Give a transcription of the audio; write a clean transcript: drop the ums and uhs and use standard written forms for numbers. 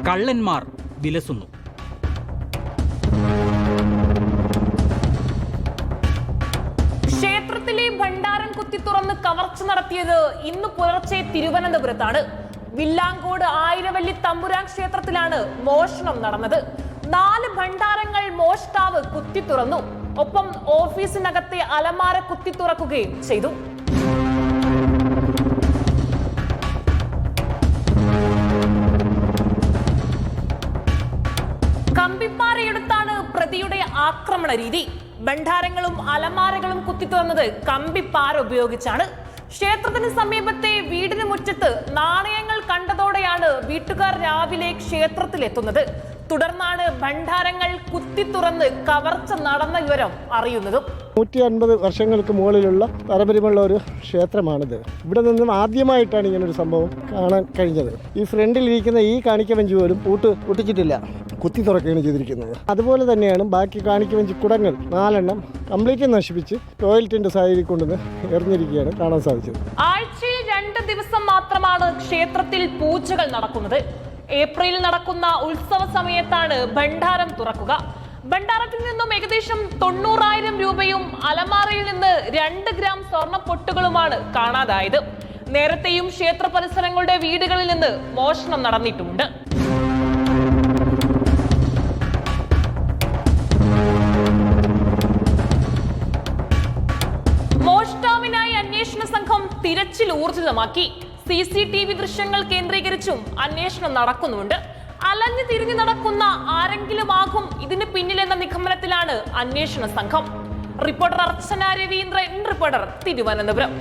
കള്ളന്മാർ വിലസുന്നു. ക്ഷേത്രത്തിലെ ഭണ്ഡാരം കുത്തി തുറന്ന് കവർച്ച നടത്തിയത് ഇന്ന് പുലർച്ചെ തിരുവനന്തപുരത്താണ്. വില്ലാങ്കോട് ആയിരവല്ലി തമ്പുരാൻ ക്ഷേത്രത്തിലാണ് മോഷണം നടന്നത്. 4 ഭണ്ഡാരങ്ങൾ മോഷ്ടാവ് കുത്തി തുറന്നു. ഒപ്പം ഓഫീസിനകത്തെ അലമാര കുത്തി തുറക്കുകയും ചെയ്തു. കമ്പിപ്പാറയെടുത്താണ് പ്രതിയുടെ ആക്രമണ രീതി. ഭണ്ഡാരങ്ങളും അലമാരകളും കുത്തി തുറന്നത് കമ്പിപ്പാറ ഉപയോഗിച്ചാണ്. ക്ഷേത്രത്തിന് സമീപത്തെ വീടിന് മുറ്റത്ത് നാണയങ്ങൾ കണ്ടതോടെയാണ് വീട്ടുകാർ രാവിലെ ക്ഷേത്രത്തിലെത്തുന്നത്. തുടർന്നാണ് ഭണ്ഡാരങ്ങൾ കുത്തി തുറന്ന് കവർച്ച നടന്ന വിവരം അറിയുന്നതും. 150 വർഷങ്ങൾക്ക് മുകളിലുള്ള പാരമ്പര്യമുള്ള ഒരു ക്ഷേത്രമാണിത്. ഇവിടെ നിന്നും ആദ്യമായിട്ടാണ് ഇങ്ങനൊരു സംഭവം കാണാൻ കഴിഞ്ഞത്. ഈ ഫ്രണ്ടിലിരിക്കുന്ന ഈ കാണിക്കവഞ്ചി പോലും പൊട്ടിച്ചിട്ടില്ല, കുത്തി തുറക്കുകയാണ് ചെയ്തിരിക്കുന്നത്. അതുപോലെ തന്നെയാണ് ബാക്കി കാണിക്കവഞ്ചി കുടങ്ങൾ 4 എണ്ണം കംപ്ലീറ്റ് നശിപ്പിച്ച് ടോയ്ലറ്റിന്റെ സൈഡിൽ കൊണ്ടുവന്ന് എറിഞ്ഞിരിക്കുകയാണ് കാണാൻ സാധിച്ചത്. ആഴ്ചയിൽ 2 ദിവസം മാത്രമാണ് ക്ഷേത്രത്തിൽ പൂജകൾ നടക്കുന്നത്. ഏപ്രിലിൽ നടക്കുന്ന ഉത്സവ സമയത്താണ് ഭണ്ഡാരം തുറക്കുക. ഭണ്ഡാരത്തിൽ നിന്നും ഏകദേശം 90,000 രൂപയും അലമാറയിൽ നിന്ന് 2 ഗ്രാം സ്വർണ്ണ പൊട്ടുകളുമാണ് കാണാതായത്. നേരത്തെയും ക്ഷേത്ര പരിസരങ്ങളുടെ വീടുകളിൽ നിന്ന് മോഷണം നടന്നിട്ടുമുണ്ട്. മോഷ്ടാവിനായി അന്വേഷണ സംഘം തിരച്ചിൽ ഊർജിതമാക്കി. CCTV ദൃശ്യങ്ങൾ കേന്ദ്രീകരിച്ചും അന്വേഷണം നടക്കുന്നുണ്ട്. അലഞ്ഞു തിരിഞ്ഞു നടക്കുന്ന ആരെങ്കിലും ആകും ഇതിന് പിന്നിലെന്ന നിഗമനത്തിലാണ് അന്വേഷണ സംഘം. റിപ്പോർട്ടർ അർച്ചന രവീന്ദ്രൻ, റിപ്പോർട്ടർ, തിരുവനന്തപുരം.